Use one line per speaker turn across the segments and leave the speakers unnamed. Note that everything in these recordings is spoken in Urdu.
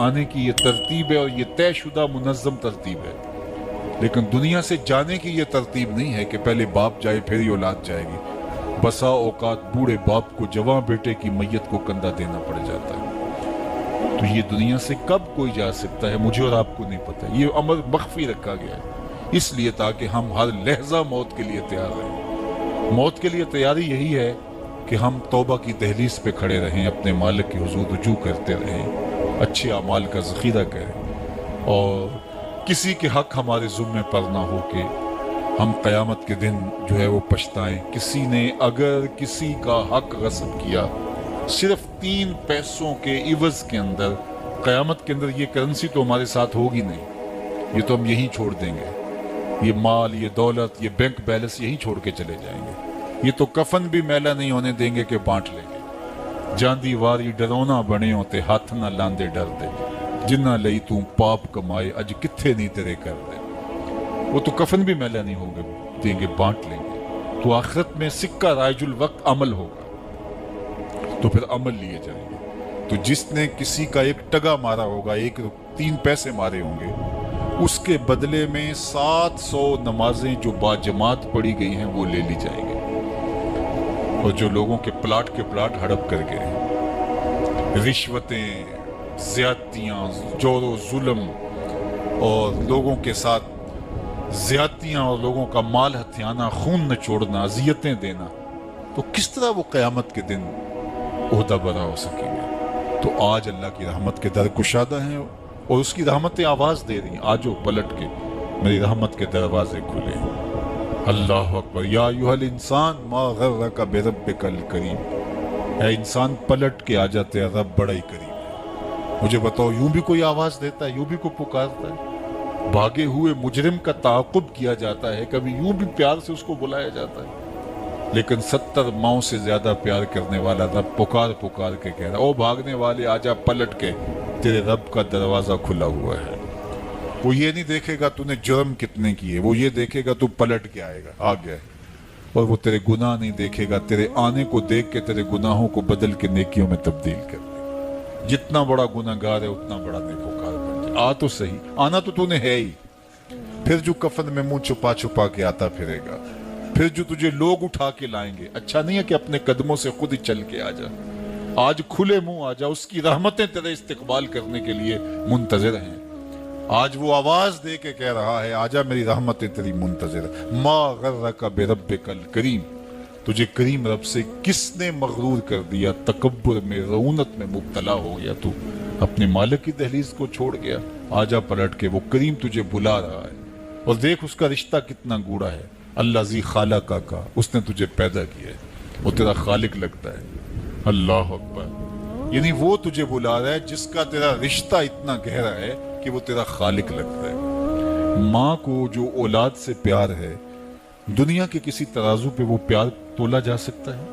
آنے کی یہ ترتیب ہے اور یہ طے شدہ منظم ترتیب ہے، لیکن دنیا سے جانے کی یہ ترتیب نہیں ہے کہ پہلے باپ جائے پھر ہی اولاد جائے گی۔ بسا اوقات بوڑھے باپ کو جوان بیٹے کی میت کو کندھا دینا پڑ جاتا ہے۔ تو یہ دنیا سے کب کوئی جا سکتا ہے مجھے اور آپ کو نہیں پتا۔ یہ امر مخفی رکھا گیا ہے اس لیے تاکہ ہم ہر لحظہ موت کے لیے تیار رہیں۔ موت کے لیے تیاری یہی ہے کہ ہم توبہ کی دہلیز پہ کھڑے رہیں، اپنے مالک کے حضور رجوع کرتے رہیں، اچھے اعمال کا ذخیرہ کریں، اور کسی کے حق ہمارے ذمے پر نہ ہو کہ ہم قیامت کے دن جو ہے وہ پچھتائیں۔ کسی نے اگر کسی کا حق غصب کیا صرف 3 پیسوں کے عوض کے اندر، قیامت کے اندر یہ کرنسی تو ہمارے ساتھ ہوگی نہیں، یہ تو ہم یہیں چھوڑ دیں گے، یہ مال، یہ دولت، یہ بینک بیلنس یہیں چھوڑ کے چلے جائیں گے، یہ تو کفن بھی میلا نہیں ہونے دیں گے کہ بانٹ لیں گے۔ جاندی واری ڈرونا بنے ہوتے ہاتھ نہ لاندے ڈر دے، جنہ لئی تو پاپ کمائے اج کتھے نہیں تیرے کر دے۔ وہ تو کفن بھی میلا نہیں ہوگا دیں گے، بانٹ لیں گے۔ تو آخرت میں سکہ رائج الوقت عمل ہوگا، تو پھر عمل لیے جائیں گے۔ تو جس نے کسی کا ایک ٹگا مارا ہوگا، 3 پیسے مارے ہوں گے، اس کے بدلے میں 700 نمازیں جو باجماعت پڑھی گئی ہیں وہ لے لی جائیں گے، اور جو لوگوں کے پلاٹ ہڑپ کر گئے ہیں، رشوتیں، زیادتیاں، جور و ظلم اور لوگوں کے ساتھ زیادتیاں اور لوگوں کا مال ہتھیانا، خون نچوڑنا، اذیتیں دینا، تو کس طرح وہ قیامت کے دن عہدہ برا ہو سکیں گے؟ تو آج اللہ کی رحمت کے در کشادہ ہیں اور اس کی رحمتیں آواز دے رہی ہیں، آجو پلٹ کے میری رحمت کے دروازے کھلے ہیں۔ اللہ اکبر۔ یا ایھا الانسان ما غرک بربک الکریم، اے انسان پلٹ کے آ جاتے ہیں، رب بڑا ہی کریم ہے۔ مجھے بتاؤ، یوں بھی کوئی آواز دیتا ہے، یوں بھی کوئی پکارتا ہے؟ بھاگے ہوئے مجرم کا تعاقب کیا جاتا ہے، کبھی یوں بھی پیار سے اس کو بلایا جاتا ہے، لیکن 70 ماؤں سے زیادہ پیار کرنے والا رب پکار کے کہہ رہا، او بھاگنے والے آجا پلٹ کے، تیرے رب کا دروازہ کھلا ہوا ہے۔ وہ یہ نہیں دیکھے گا تو نے جرم کتنے کیے، وہ یہ دیکھے گا تو پلٹ کے آئے گا، آ گیا ہے، اور وہ تیرے گناہ نہیں دیکھے گا، تیرے آنے کو دیکھ کے تیرے گناہوں کو بدل کے نیکیوں میں تبدیل کر دے گا۔ جتنا بڑا گناہ گار ہے اتنا بڑا نیکوکار بن جائے۔ آ تو صحیح، آنا تو نے ہے ہی، پھر جو کفن میں منہ چھپا کے آتا پھرے گا، پھر جو تجھے لوگ اٹھا کے لائیں گے۔ اچھا نہیں ہے کہ اپنے قدموں سے خود ہی چل کے آ جا، آج کھلے منہ آ جا، اس کی رحمتیں تیرے استقبال کرنے کے لیے منتظر ہیں۔ آج وہ آواز دے کے کہہ رہا ہے، آجا میری رحمتیں تیری منتظر ہیں۔ ما غرک بربک الکریم، تجھے کریم رب سے کس نے مغرور کر دیا؟ تکبر میں، رعونت میں مبتلا ہو گیا، تو اپنے مالک کی دہلیز کو چھوڑ گیا۔ آجا پلٹ کے، وہ کریم تجھے بلا رہا ہے، اور دیکھ اس کا رشتہ کتنا گوڑا ہے۔ اللہ ذی خالق کا، اس نے تجھے پیدا کیا ہے، وہ تیرا خالق لگتا ہے۔ اللہ اکبر۔ یعنی وہ تجھے بلا رہا ہے جس کا تیرا رشتہ اتنا گہرا ہے کہ وہ تیرا خالق لگتا ہے۔ ماں کو جو اولاد سے پیار ہے، دنیا کے کسی ترازو پہ وہ پیار تولا جا سکتا ہے؟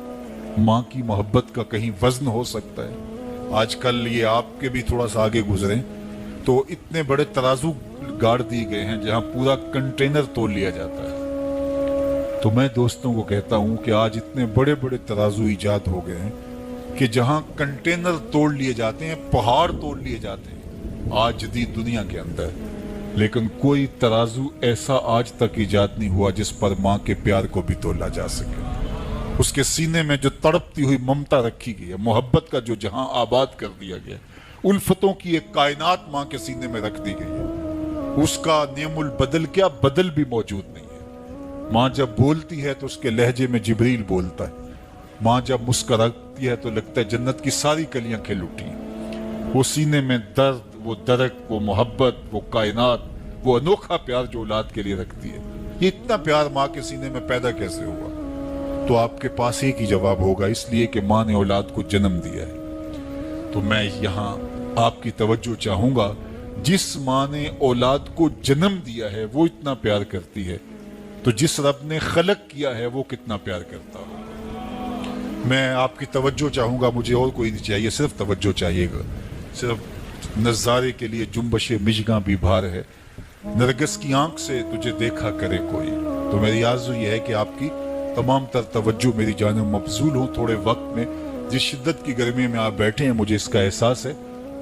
ماں کی محبت کا کہیں وزن ہو سکتا ہے؟ آج کل یہ آپ کے بھی تھوڑا سا آگے گزریں تو اتنے بڑے ترازو گاڑ دیے گئے ہیں جہاں پورا کنٹینر تول لیا جاتا ہے۔ تو میں دوستوں کو کہتا ہوں کہ آج اتنے بڑے بڑے ترازو ایجاد ہو گئے ہیں کہ جہاں کنٹینر توڑ لیے جاتے ہیں، پہاڑ توڑ لیے جاتے ہیں آج جدید دنیا کے اندر، لیکن کوئی ترازو ایسا آج تک ایجاد نہیں ہوا جس پر ماں کے پیار کو بھی تولا جا سکے۔ اس کے سینے میں جو تڑپتی ہوئی ممتا رکھی گئی ہے، محبت کا جو جہاں آباد کر دیا گیا، الفتوں کی ایک کائنات ماں کے سینے میں رکھ دی گئی ہے، اس کا نعم البدل کیا بدل بھی موجود نہیں ہے۔ ماں جب بولتی ہے تو اس کے لہجے میں جبریل بولتا ہے، ماں جب مسکراتی ہے تو لگتا ہے جنت کی ساری کلیاں کھل اٹھی ہیں۔ وہ سینے میں درد، وہ درک، وہ محبت، وہ کائنات، وہ انوکھا پیار جو اولاد کے لیے رکھتی ہے، یہ اتنا پیار ماں کے سینے میں پیدا کیسے ہوا؟ تو آپ کے پاس ایک ہی جواب ہوگا، اس لیے کہ ماں نے اولاد کو جنم دیا ہے۔ تو میں یہاں آپ کی توجہ چاہوں گا، جس ماں نے اولاد کو جنم دیا ہے وہ اتنا پیار کرتی ہے، تو جس رب نے خلق کیا ہے وہ کتنا پیار کرتا ہوگا۔ میں آپ کی توجہ چاہوں گا، مجھے اور کوئی نہیں چاہیے، صرف توجہ چاہیے گا۔ صرف نظارے کے لیے جنبش مژگاں بھی بھار ہے، نرگس کی آنکھ سے تجھے دیکھا کرے کوئی۔ تو میری آرزو یہ ہے کہ آپ کی تمام تر توجہ میری جانب مبذول ہوں تھوڑے وقت میں۔ جس شدت کی گرمی میں آپ بیٹھے ہیں مجھے اس کا احساس ہے،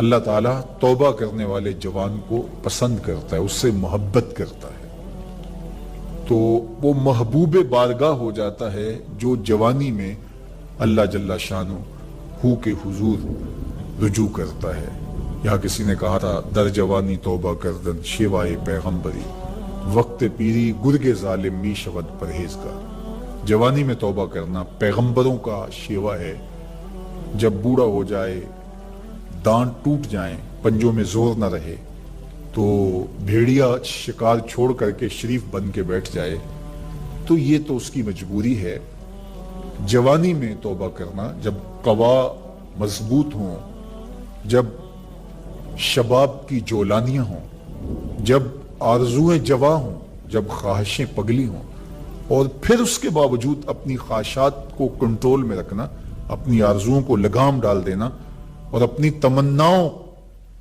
اللہ تعالیٰ توبہ کرنے والے جوان کو پسند کرتا ہے، اس سے محبت کرتا ہے، تو وہ محبوب بارگاہ ہو جاتا ہے جو جوانی میں اللہ جل شانہ ہو کے حضور رجوع کرتا ہے۔ یہاں کسی نے کہا تھا در جوانی توبہ کردن شیوائے پیغمبری، وقت پیری گرگ ظالم می شود پرہیزگار۔ جوانی میں توبہ کرنا پیغمبروں کا شیوا ہے۔ جب بوڑھا ہو جائے، دانت ٹوٹ جائیں، پنجوں میں زور نہ رہے، تو بھیڑیا شکار چھوڑ کر کے شریف بن کے بیٹھ جائے، تو یہ تو اس کی مجبوری ہے۔ جوانی میں توبہ کرنا جب قوا مضبوط ہوں، جب شباب کی جولانیاں ہوں، جب آرزویں جواں ہوں، جب خواہشیں پگلی ہوں، اور پھر اس کے باوجود اپنی خواہشات کو کنٹرول میں رکھنا، اپنی آرزوؤں کو لگام ڈال دینا اور اپنی تمناؤں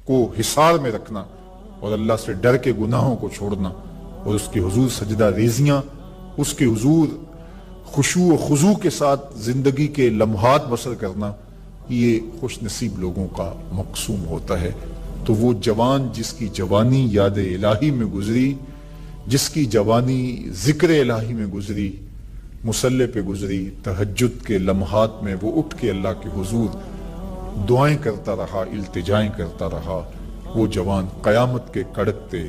کو حصار میں رکھنا اور اللہ سے ڈر کے گناہوں کو چھوڑنا اور اس کے حضور سجدہ ریزیاں، اس کے حضور خشوع و خضوع کے ساتھ زندگی کے لمحات بسر کرنا، یہ خوش نصیب لوگوں کا مقسوم ہوتا ہے۔ تو وہ جوان جس کی جوانی یاد الہی میں گزری، جس کی جوانی ذکر الہی میں گزری، مصلی پہ گزری، تہجد کے لمحات میں وہ اٹھ کے اللہ کے حضور دعائیں کرتا رہا، التجائیں کرتا رہا، وہ جوان قیامت کے کڑکتے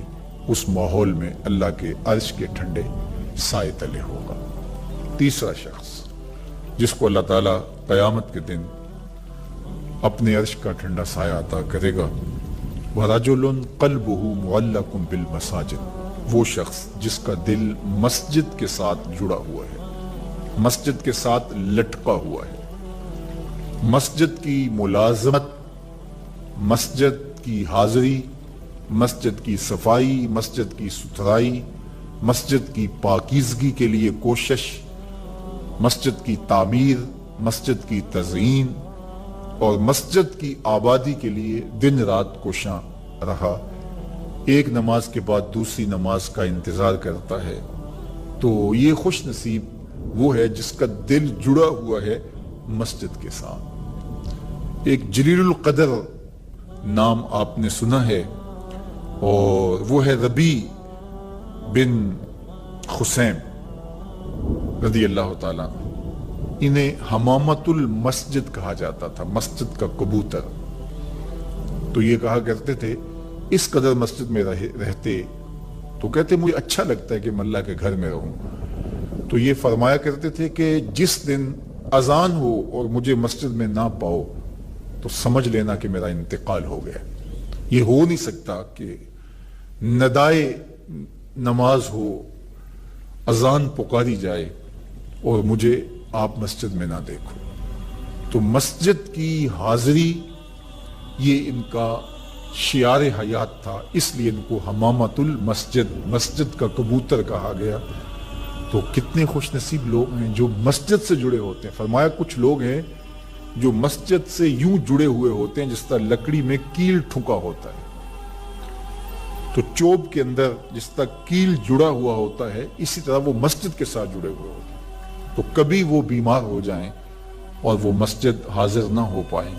اس ماحول میں اللہ کے عرش کے ٹھنڈے سائے تلے ہوگا۔ تیسرا شخص جس کو اللہ تعالیٰ قیامت کے دن اپنے عرش کا ٹھنڈا سایہ عطا کرے گا، وَرَجُلٌ قَلْبُهُ مُعَلَّقٌ بِالْمَسَاجِدِ، وہ شخص جس کا دل مسجد کے ساتھ جڑا ہوا ہے، مسجد کے ساتھ لٹکا ہوا ہے، مسجد کی ملازمت، مسجد کی حاضری، مسجد کی صفائی، مسجد کی ستھرائی، مسجد کی پاکیزگی کے لیے کوشش، مسجد کی تعمیر، مسجد کی تزئین اور مسجد کی آبادی کے لیے دن رات کوشاں رہا، ایک نماز کے بعد دوسری نماز کا انتظار کرتا ہے، تو یہ خوش نصیب وہ ہے جس کا دل جڑا ہوا ہے مسجد کے ساتھ۔ ایک جلیل القدر نام آپ نے سنا ہے، اور وہ ہے ربیع بن خثیم رضی اللہ تعالیٰ۔ انہیں حمامت المسجد کہا جاتا تھا، مسجد کا کبوتر۔ تو یہ کہا کرتے تھے اس قدر مسجد میں رہتے تو کہتے مجھے اچھا لگتا ہے کہ میں اللہ کے گھر میں رہوں۔ تو یہ فرمایا کرتے تھے کہ جس دن اذان ہو اور مجھے مسجد میں نہ پاؤ تو سمجھ لینا کہ میرا انتقال ہو گیا۔ یہ ہو نہیں سکتا کہ ندائے نماز ہو، اذان پکاری جائے اور مجھے آپ مسجد میں نہ دیکھو۔ تو مسجد کی حاضری یہ ان کا شعار حیات تھا، اس لیے ان کو حمامت المسجد، مسجد کا کبوتر کہا گیا۔ تو کتنے خوش نصیب لوگ ہیں جو مسجد سے جڑے ہوتے ہیں۔ فرمایا کچھ لوگ ہیں جو مسجد سے یوں جڑے ہوئے ہوتے ہیں جس طرح لکڑی میں کیل ٹھکا ہوتا ہے، تو چوب کے اندر جس طرح کیل جڑا ہوا ہوتا ہے، اسی طرح وہ مسجد کے ساتھ جڑے ہوئے ہوتے ہیں۔ تو کبھی وہ بیمار ہو جائیں اور وہ مسجد حاضر نہ ہو پائیں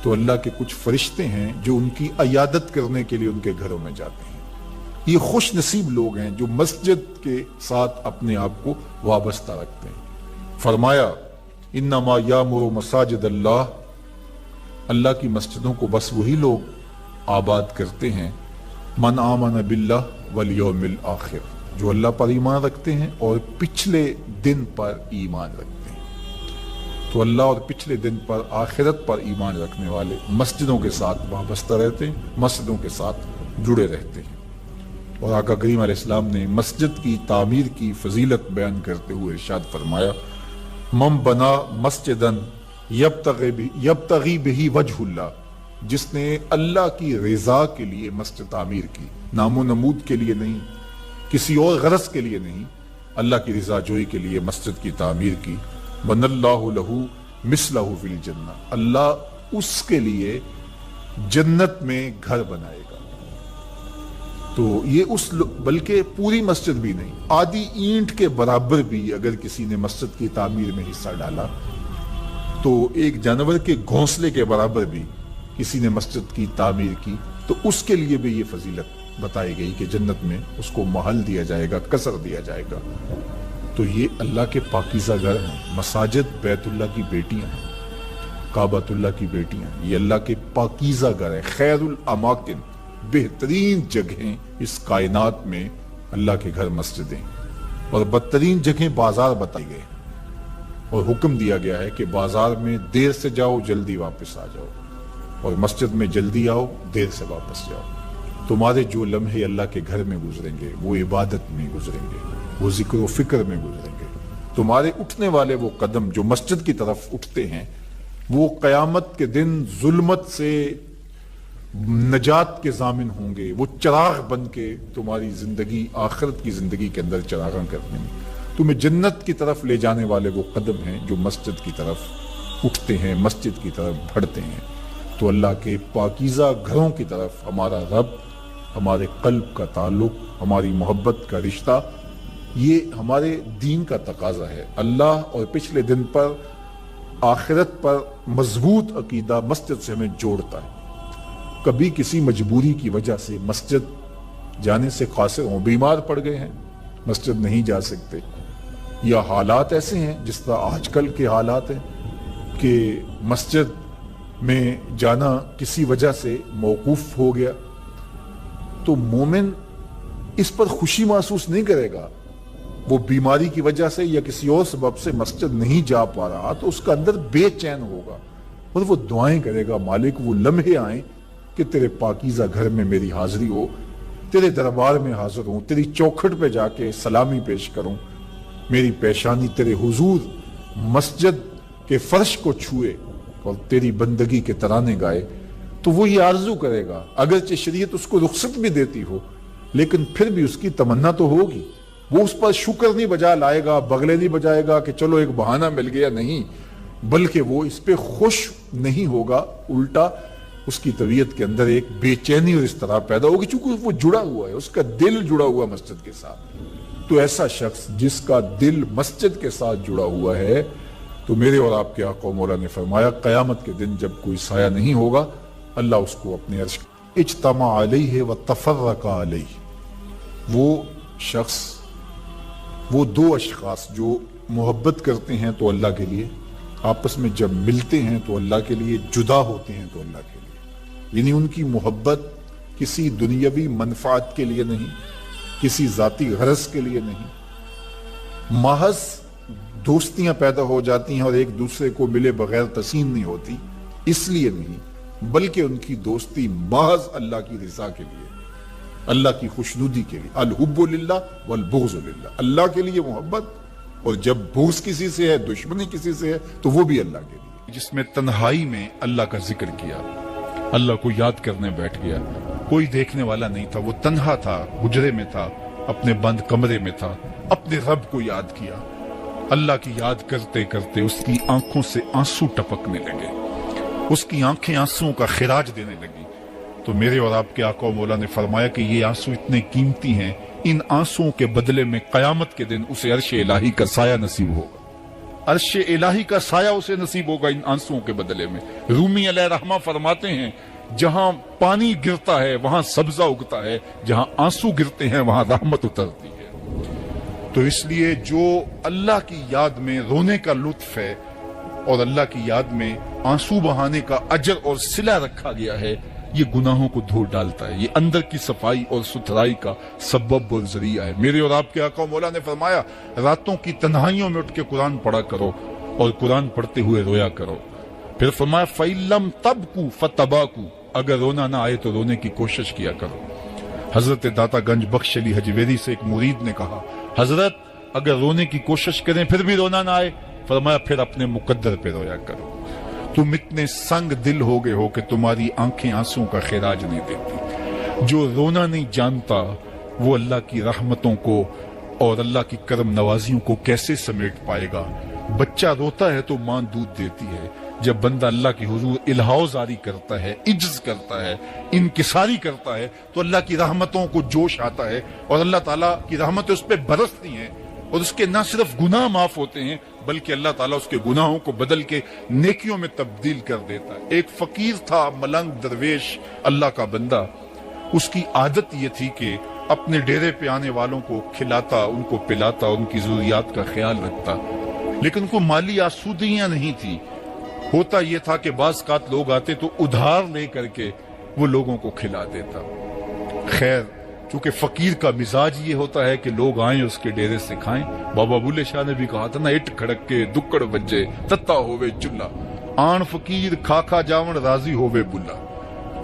تو اللہ کے کچھ فرشتے ہیں جو ان کی عیادت کرنے کے لیے ان کے گھروں میں جاتے ہیں۔ یہ خوش نصیب لوگ ہیں جو مسجد کے ساتھ اپنے آپ کو وابستہ رکھتے ہیں۔ فرمایا انما یامر مساجد اللہ، اللہ کی مسجدوں کو بس وہی لوگ آباد کرتے ہیں من آمن باللہ والیوم الآخر، جو اللہ پر ایمان رکھتے ہیں اور پچھلے دن پر ایمان رکھتے ہیں۔ تو اللہ اور پچھلے دن پر، آخرت پر ایمان رکھنے والے مسجدوں کے ساتھ وابستہ رہتے ہیں، مسجدوں کے ساتھ جڑے رہتے ہیں۔ اور آقا کریم علیہ السلام نے مسجد کی تعمیر کی فضیلت بیان کرتے ہوئے ارشاد فرمایا من بنا مسجدن یبتغی بہ وجہ اللہ، جس نے اللہ کی رضا کے لیے مسجد تعمیر کی، نام و نمود کے لیے نہیں، کسی اور غرض کے لیے نہیں، اللہ کی رضا جوئی کے لیے مسجد کی تعمیر کی، بن اللہ لہ مثلہ فی الجنہ، اللہ اس کے لیے جنت میں گھر بنائے گا۔ تو یہ بلکہ پوری مسجد بھی نہیں، آدھی اینٹ کے برابر بھی اگر کسی نے مسجد کی تعمیر میں حصہ ڈالا تو ایک جانور کے گھونسلے کے برابر بھی کسی نے مسجد کی تعمیر کی تو اس کے لیے بھی یہ فضیلت بتائی گئی کہ جنت میں اس کو محل دیا جائے گا، قصر دیا جائے گا۔ تو یہ اللہ کے پاکیزہ گھر ہیں، مساجد بیت اللہ کی بیٹیاں ہیں، کعبۃ اللہ کی بیٹیاں ہیں، یہ اللہ کے پاکیزہ گھر ہے، خیر الاماکن، بہترین جگہیں اس کائنات میں اللہ کے گھر مسجدیں، اور بدترین جگہیں بازار بتائی گئے اور حکم دیا گیا ہے کہ بازار میں دیر سے جاؤ جلدی واپس آ جاؤ، اور مسجد میں جلدی آؤ دیر سے واپس جاؤ۔ تمہارے جو لمحے اللہ کے گھر میں گزریں گے وہ عبادت میں گزریں گے، وہ ذکر و فکر میں گزریں گے۔ تمہارے اٹھنے والے وہ قدم جو مسجد کی طرف اٹھتے ہیں وہ قیامت کے دن ظلمت سے نجات کے ضامن ہوں گے، وہ چراغ بن کے تمہاری زندگی، آخرت کی زندگی کے اندر چراغاں کرنے میں تمہیں جنت کی طرف لے جانے والے وہ قدم ہیں جو مسجد کی طرف اٹھتے ہیں، مسجد کی طرف بڑھتے ہیں۔ تو اللہ کے پاکیزہ گھروں کی طرف ہمارا رب، ہمارے قلب کا تعلق، ہماری محبت کا رشتہ، یہ ہمارے دین کا تقاضا ہے۔ اللہ اور پچھلے دن پر، آخرت پر مضبوط عقیدہ مسجد سے ہمیں جوڑتا ہے۔ کبھی کسی مجبوری کی وجہ سے مسجد جانے سے قاصر ہوں، بیمار پڑ گئے ہیں، مسجد نہیں جا سکتے، یا حالات ایسے ہیں جس طرح آج کل کے حالات ہیں کہ مسجد میں جانا کسی وجہ سے موقوف ہو گیا، تو مومن اس پر خوشی محسوس نہیں کرے گا۔ وہ بیماری کی وجہ سے یا کسی اور سبب سے مسجد نہیں جا پا رہا تو اس کا اندر بے چین ہوگا، اور وہ دعائیں کرے گا، مالک وہ لمحے آئیں کہ تیرے پاکیزہ گھر میں میری حاضری ہو، تیرے دربار میں حاضر ہوں، تیری چوکھٹ پہ جا کے سلامی پیش کروں، میری پیشانی تیرے حضور مسجد کے فرش کو چھوئے اور تیری بندگی کے ترانے گائے۔ تو وہ یہ آرزو کرے گا، اگرچہ شریعت اس کو رخصت بھی دیتی ہو لیکن پھر بھی اس کی تمنا تو ہوگی۔ وہ اس پر شکر نہیں بجا لائے گا، بغلے نہیں بجائے گا کہ چلو ایک بہانہ مل گیا، نہیں، بلکہ وہ اس پہ خوش نہیں ہوگا، الٹا اس کی طبیعت کے اندر ایک بے چینی اور اضطراب پیدا ہوگی، چونکہ وہ جڑا ہوا ہے، اس کا دل جڑا ہوا مسجد کے ساتھ۔ تو ایسا شخص جس کا دل مسجد کے ساتھ جڑا ہوا ہے، تو میرے اور آپ کے آقا و مولا نے فرمایا قیامت کے دن جب کوئی سایہ نہیں ہوگا، اللہ اس کو اپنے عرش اجتمع علیہ وتفرق علیہ۔ وہ شخص، وہ دو اشخاص جو محبت کرتے ہیں تو اللہ کے لیے، آپس میں جب ملتے ہیں تو اللہ کے لیے، جدا ہوتے ہیں تو اللہ کے لیے، یعنی ان کی محبت کسی دنیاوی منفعت کے لیے نہیں، کسی ذاتی غرض کے لیے نہیں، محض دوستیاں پیدا ہو جاتی ہیں اور ایک دوسرے کو ملے بغیر تسین نہیں ہوتی، اس لیے نہیں، بلکہ ان کی دوستی محض اللہ کی رضا کے لیے، اللہ کی خوشنودی کے لیے۔ الحب للہ والبغض للہ، اللہ کے لیے محبت، اور جب بغض کسی سے ہے، دشمنی کسی سے ہے، تو وہ بھی اللہ کے لیے۔ جس میں تنہائی میں اللہ کا ذکر کیا، اللہ کو یاد کرنے بیٹھ گیا، کوئی دیکھنے والا نہیں تھا، وہ تنہا تھا، حجرے میں تھا، اپنے بند کمرے میں تھا، اپنے رب کو یاد کیا، اللہ کی یاد کرتے کرتے اس کی آنکھوں سے آنسو ٹپکنے لگے، اس کی آنکھیں آنسوؤں کا خراج دینے لگی۔ تو میرے اور آپ کے آقا و مولا نے فرمایا کہ یہ آنسو اتنے قیمتی ہیں، ان آنسوؤں کے بدلے میں قیامت کے دن اسے عرش الہی کا سایہ نصیب ہوگا، عرش الہی کا سایہ اسے نصیب ہوگا ان آنسوؤں کے بدلے میں۔ رومی علیہ رحمہ فرماتے ہیں جہاں پانی گرتا ہے وہاں سبزہ اگتا ہے، جہاں آنسو گرتے ہیں وہاں رحمت اترتی ہے۔ تو اس لیے جو اللہ کی یاد میں رونے کا لطف ہے اور اللہ کی یاد میں آنسو بہانے کا اجر اور صلہ رکھا گیا ہے، یہ گناہوں کو دھو ڈالتا ہے، یہ اندر کی صفائی اور ستھرائی کا سبب اور ذریعہ ہے۔ میرے اور آپ کے آقا مولا نے فرمایا راتوں کی تنہائیوں میں اٹھ کے قرآن پڑھا کرو اور قرآن پڑھتے ہوئے رویا کرو۔ پھر فرمایا فَإِن لَمْ تَبْكُوا فَتَبَاكُوا، اگر رونا نہ آئے تو رونے کی کوشش کیا کرو۔ حضرت داتا گنج بخش علی حجویری سے ایک مرید نے کہا حضرت اگر رونے کی کوشش کریں پھر بھی رونا نہ آئے، فرمایا پھر اپنے مقدر پہ رویا کرو۔ تم اتنے سنگ دل ہو گئے ہو کہ تمہاری آنکھیں آنسوں کا خراج نہیں دیتی۔ جو رونا نہیں جانتا وہ اللہ کی رحمتوں کو اور اللہ کی کرم نوازیوں کو کیسے سمیٹ پائے گا؟ بچہ روتا ہے تو ماں دودھ دیتی ہے، جب بندہ اللہ کی حضور الہو زاری کرتا ہے، عجز کرتا ہے، انکساری کرتا ہے تو اللہ کی رحمتوں کو جوش آتا ہے اور اللہ تعالیٰ کی رحمتیں اس پہ برستی ہیں اور اس کے نہ صرف گناہ معاف ہوتے ہیں بلکہ اللہ تعالیٰ اس کے گناہوں کو بدل کے نیکیوں میں تبدیل کر دیتا ہے۔ ایک فقیر تھا، ملنگ درویش، اللہ کا بندہ، اس کی عادت یہ تھی کہ اپنے ڈیرے پہ آنے والوں کو کھلاتا، ان کو پلاتا، ان کی ضروریات کا خیال رکھتا، لیکن ان کو مالی آسودگیاں نہیں تھی۔ ہوتا یہ تھا کہ بعض اوقات لوگ آتے تو ادھار لے کر کے وہ لوگوں کو کھلا دیتا۔ خیر، چونکہ فقیر کا مزاج یہ ہوتا ہے کہ لوگ آئیں اس کے ڈیرے سے کھائیں۔ بابا بلے شاہ نے بھی کہا تھا نا، اٹ کھڑک کے دکڑ بجے تتا ہووے چلا، آن فقیر کھا کھا جاون راضی ہووے بلا۔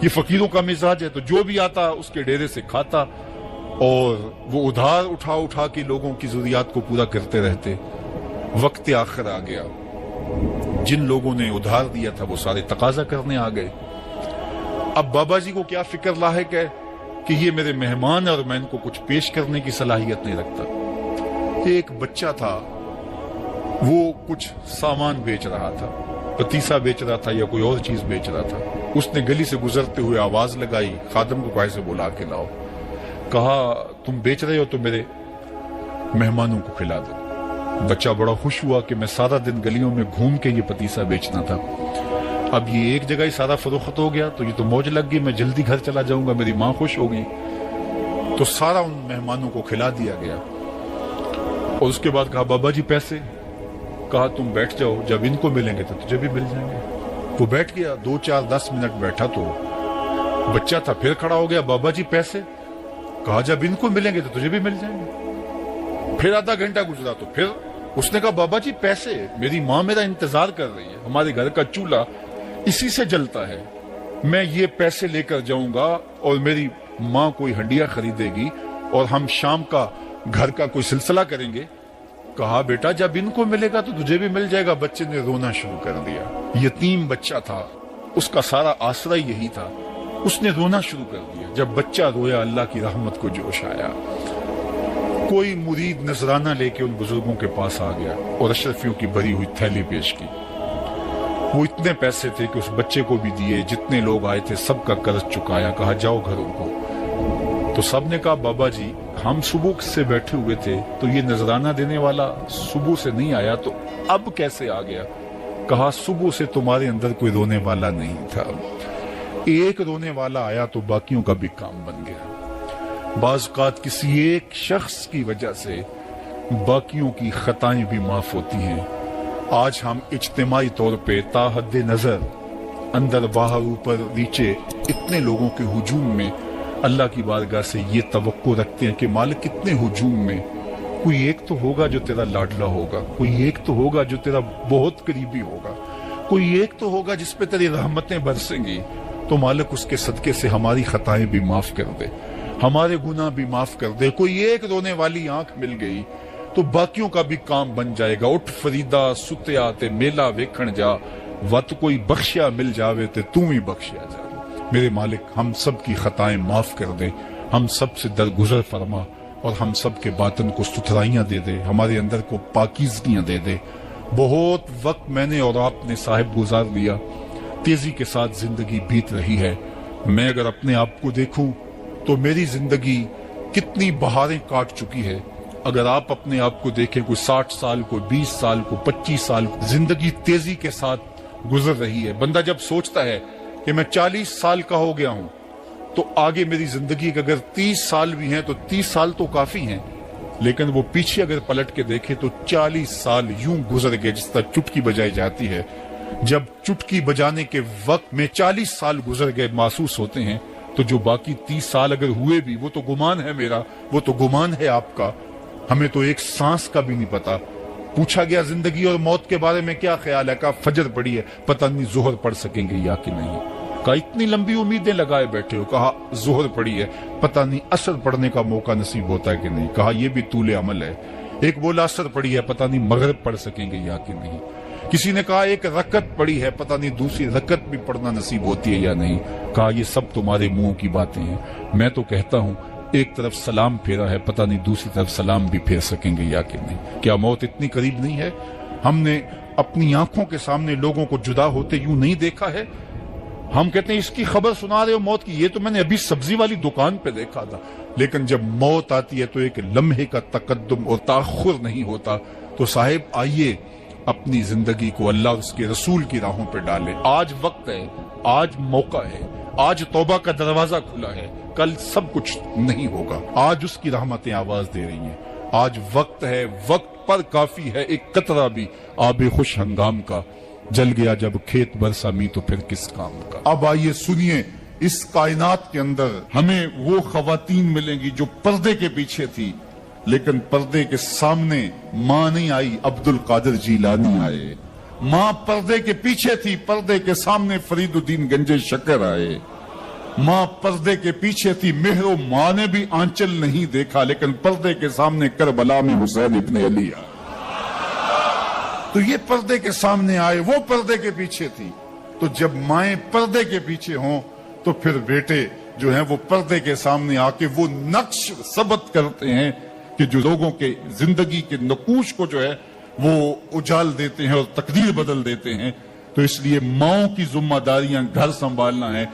یہ فقیروں کا مزاج ہے، تو جو بھی آتا اس کے ڈیرے سے کھاتا اور وہ ادھار اٹھا اٹھا کے لوگوں کی ضروریات کو پورا کرتے رہتے۔ وقت آخر آ گیا، جن لوگوں نے ادھار دیا تھا وہ سارے تقاضا کرنے آ گئے۔ اب بابا جی کو کیا فکر لاحق ہے کہ یہ میرے مہمان اور میں ان کو کچھ پیش کرنے کی صلاحیت نہیں رکھتا۔ ایک بچہ تھا، وہ کچھ سامان بیچ رہا تھا، پتیسا بیچ رہا تھا یا کوئی اور چیز بیچ رہا تھا۔ اس نے گلی سے گزرتے ہوئے آواز لگائی، خادم کو کہا سے بلا کے لاؤ، کہا تم بیچ رہے ہو تو میرے مہمانوں کو کھلا دو۔ بچہ بڑا خوش ہوا کہ میں سارا دن گلیوں میں گھوم کے یہ پتیسا بیچنا تھا، اب یہ ایک جگہ ہی سارا فروخت ہو گیا تو یہ تو موج لگ گئی، میں جلدی گھر چلا جاؤں گا، میری ماں خوش ہوگی۔ تو سارا ان مہمانوں کو کھلا دیا گیا اور اس کے بعد کہا بابا جی پیسے؟ کہا تم بیٹھ جاؤ، جب ان کو ملیں گے تو تجھے بھی مل جائیں گے۔ وہ بیٹھ گیا، 2 4 10 منٹ بیٹھا تو بچہ تھا، پھر کھڑا ہو گیا، بابا جی پیسے؟ کہا جب ان کو ملیں گے تو تجھے بھی مل جائیں گے۔ پھر آدھا گھنٹہ گزرا تو پھر اس نے کہا بابا جی پیسے؟ میری ماں میرا انتظار کر رہی ہے، ہمارے گھر کا چولہا اسی سے جلتا ہے، میں یہ پیسے لے کر جاؤں گا اور میری ماں کوئی ہنڈیا خریدے گی اور ہم شام کا گھر کا کوئی سلسلہ کریں گے۔ کہا بیٹا جب ان کو ملے گا تو تجھے بھی مل جائے گا۔ بچے نے رونا شروع کر دیا، یتیم بچہ تھا، اس کا سارا آسرا یہی تھا، اس نے رونا شروع کر دیا۔ جب بچہ رویا اللہ کی رحمت کو جوش آیا، کوئی مرید نذرانہ لے کے ان بزرگوں کے پاس آ گیا اور اشرفیوں کی بھری ہوئی تھیلی پیش کی۔ وہ اتنے پیسے تھے کہ اس بچے کو بھی دیے، جتنے لوگ آئے تھے سب کا قرض چکایا، کہا جاؤ گھروں کو۔ تو سب نے کہا بابا جی ہم صبح سے بیٹھے ہوئے تھے تو یہ نذرانہ دینے والا صبح سے نہیں آیا، تو اب کیسے آ گیا؟ کہا صبح سے تمہارے اندر کوئی رونے والا نہیں تھا، ایک رونے والا آیا تو باقیوں کا بھی کام بن گیا۔ بعض اوقات کسی ایک شخص کی وجہ سے باقیوں کی خطائیں بھی معاف ہوتی ہیں۔ آج ہم اجتماعی طور پہ تا حد نظر اندر باہر اوپر نیچے اتنے لوگوں کے ہجوم میں اللہ کی بارگاہ سے یہ توقع رکھتے ہیں کہ مالک اتنے ہجوم میں کوئی ایک تو ہوگا جو تیرا لاڈلا ہوگا، کوئی ایک تو ہوگا جو تیرا بہت قریبی ہوگا، کوئی ایک تو ہوگا جس پہ تیری رحمتیں برسیں گی۔ تو مالک اس کے صدقے سے ہماری خطائیں بھی معاف کر دے، ہمارے گناہ بھی معاف کر دے۔ کوئی ایک رونے والی آنکھ مل گئی تو باقیوں کا بھی کام بن جائے گا۔ اٹھ فریدا ستیا تے میلہ ویکھن جا، وت کوئی بخشیا مل جاوے تے تو ہی بخشیا جا۔ میرے مالک ہم سب کی خطائیں معاف کر دے، ہم سب سے درگزر فرما اور ہم سب کے باطن کو ستھرائیاں دے دے، ہمارے اندر کو پاکیزگیاں دے دے۔ بہت وقت میں نے اور آپ نے صاحب گزار لیا، تیزی کے ساتھ زندگی بیت رہی ہے۔ میں اگر اپنے آپ کو دیکھوں تو میری زندگی کتنی بہاریں کاٹ چکی ہے۔ اگر آپ اپنے آپ کو دیکھیں، کوئی 60 سال، کوئی 20 سال، کوئی 25 سال، زندگی تیزی کے ساتھ گزر رہی ہے۔ بندہ جب سوچتا ہے کہ میں 40 سال کا ہو گیا ہوں تو آگے میری زندگی اگر 30 سال بھی ہیں تو 30 سال تو کافی ہیں، لیکن وہ پیچھے اگر پلٹ کے دیکھے تو 40 سال یوں گزر گئے جس طرح چٹکی بجائی جاتی ہے۔ جب چٹکی بجانے کے وقت میں 40 سال گزر گئے محسوس ہوتے ہیں، تو جو باقی 30 سال اگر ہوئے بھی وہ تو گمان ہے میرا، وہ تو گمان ہے آپ کا، ہمیں تو ایک سانس کا بھی نہیں پتا۔ پوچھا گیا زندگی اور موت کے بارے میں کیا خیال ہے؟ کہا فجر پڑی ہے، پتہ نہیں ظہر پڑھ سکیں گے یا کہ نہیں۔ کہا اتنی لمبی امیدیں لگائے بیٹھے ہو، کہا ظہر پڑی ہے، پتہ نہیں عصر پڑھنے کا موقع نصیب ہوتا ہے کہ نہیں۔ کہا یہ بھی طول عمل ہے۔ ایک بولا عصر پڑی ہے، پتہ نہیں مغرب پڑھ سکیں گے یا کہ نہیں۔ کسی نے کہا ایک رکعت پڑی ہے، پتہ نہیں دوسری رکعت بھی پڑھنا نصیب ہوتی ہے یا نہیں۔ کہا یہ سب تمہارے منہوں کی باتیں ہیں، میں تو کہتا ہوں ایک طرف سلام پھیرا ہے، پتہ نہیں دوسری طرف سلام بھی پھیر سکیں گے یا کہ نہیں۔ کیا موت اتنی قریب نہیں ہے؟ ہم نے اپنی آنکھوں کے سامنے لوگوں کو جدا ہوتے یوں نہیں دیکھا ہے؟ ہم کہتے ہیں اس کی خبر سنا رہے ہو موت کی، یہ تو میں نے ابھی سبزی والی دکان پہ دیکھا تھا. لیکن جب موت آتی ہے تو ایک لمحے کا تقدم اور تاخر نہیں ہوتا. تو صاحب آئیے اپنی زندگی کو اللہ اس کے رسول کی راہوں پہ ڈالے. آج وقت ہے، آج موقع ہے، آج توبہ کا دروازہ کھلا ہے. کل سب کچھ نہیں ہوگا. آج اس کی رحمتیں آواز دے رہی ہیں. آج وقت ہے، وقت پر کافی ہے ایک قطرہ بھی آب خوش ہنگام کا. جل گیا جب کھیت برسا می تو پھر کس کام کا. اب آئیے سنیے، اس کائنات کے اندر ہمیں وہ خواتین ملیں گی جو پردے کے پیچھے تھی، لیکن پردے کے سامنے ماں نہیں آئی، عبد القادر جیلانی آئے. ماں پردے کے پیچھے تھی، پردے کے سامنے فرید الدین گنج شکر آئے. ماں پردے کے پیچھے تھی، مہر و ماں نے بھی آنچل نہیں دیکھا، لیکن پردے کے سامنے کربلا میں حسین ابن علی آئے. تو یہ پردے کے سامنے آئے، وہ پردے کے پیچھے تھی. تو جب مائیں پردے کے پیچھے ہوں تو پھر بیٹے جو ہیں وہ پردے کے سامنے آ کے وہ نقش ثبت کرتے ہیں کہ جو لوگوں کے زندگی کے نقوش کو جو ہے وہ اجال دیتے ہیں اور تقدیر بدل دیتے ہیں. تو اس لیے ماؤں کی ذمہ داریاں گھر سنبھالنا ہے.